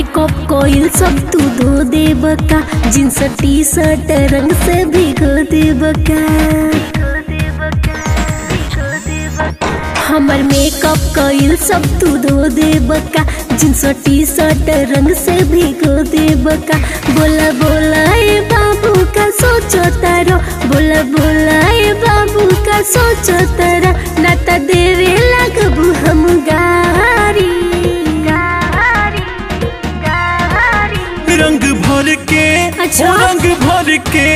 Makeup कोइल सब तू धो दे बका, जींस टी शर्ट रंग से भिगो दे बका। हमर मेकअप कोइल सब तू धो दे बका, जींस टी शर्ट रंग से भिगो दे बका। बोला बोला ए बाबू का सोचो तारो, बोला बोला ए बाबू का सोचो तारा, ना ता देवे लगबू हम गारी। रंग भर के अच्छा? रंग भर के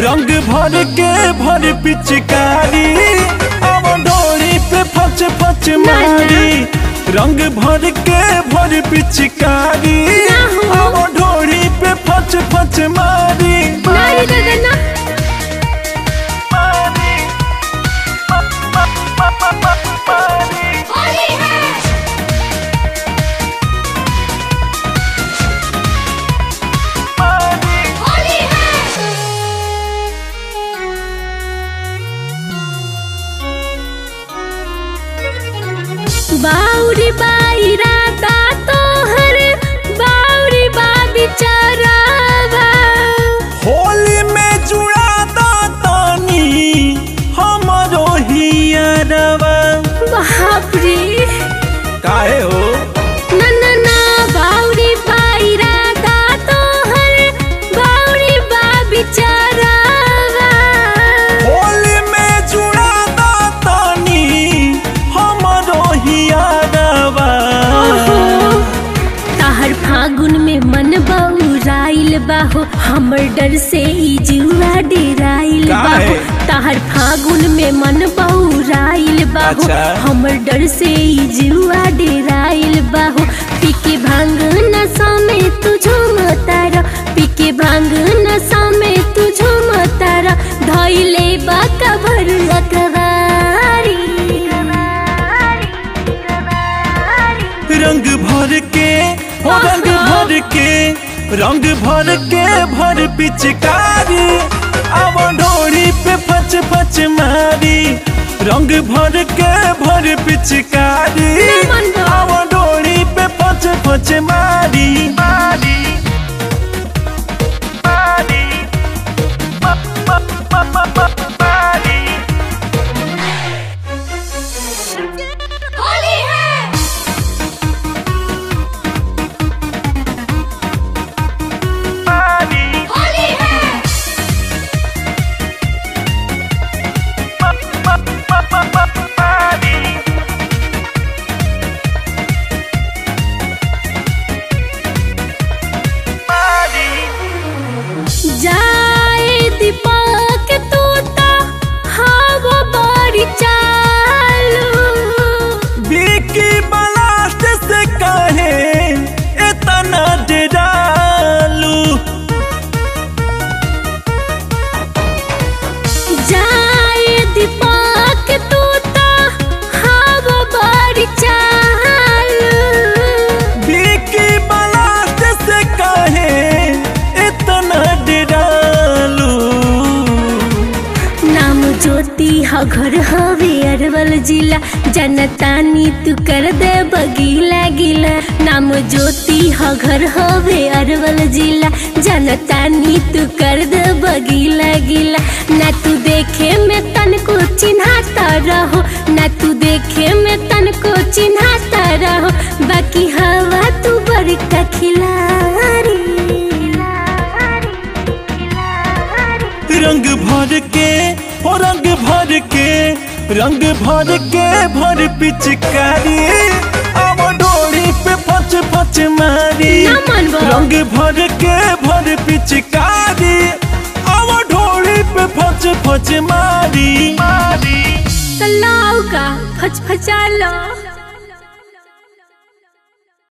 रंग भर के भर पिचकारी, अब डोरी पे फच फच मारी। रंग भर के भर पिचकारी, अब डोरी पे फच फच मारी। बाउरी बाई राता तोहर बाउरी बा बिचारावा, होली में जुड़ा दातानी हमारो हियरवा। बाप रे काहे हो? ना ना ना बाउरी बाई राता तोहर बाउरी बा बिचारावा। होली में जुड़ा दातानी हमारो हियरवा। ताहर फागुन में मन बउराइल बाहो, हमर डर से ई जुआ डेराइल बाहो। ताहर फागुन में मन बउराइल बाहो, अच्छा? हमर डर से ई जुआ डेराइल बाहो। पीके भांग नशा में तू झूमतारा, पीके भांग नशा में तू झूमतारा, धइले बाका भर लकवारी। रंग भर के रंग भर के रंग भर के भर पिचकारी, अब डोरी पे फच फच मारी। रंग भर के भर पिचकारी, अब डोरी पे फच फच मारी। मारी मारी मारी। होली है होली है जाए दीपक तोता हवा बड़ी चालू। बिकी ब्लास्ट से कहे इतना डरालू। जाए दीपक तोता हवा बड़ी चालू। बिकी ब्लास्ट से कहे इतना डरालू। नाम ज्योति ह घर हवे अरवल जिला, जनतानी तू कर दे बगीला गिला। नाम ज्योति ह घर हवे अरवल जिला, जनतानी तू कर दे बगीला गिला। ना तू देखे में तन को चिन्हाता रहो, ना तू देखे में तन को चिन्हाता रहो, बाकी हवा तू बड़का खिलाड़ी। रंग भर के रंग भर के रंग भर के भर पिचकारी, अब डोरी पे फच फच मारी। रंग भर के भर पिचकारी, अब डोरी पे फच फच मारी। तलाव का फच फचा लो।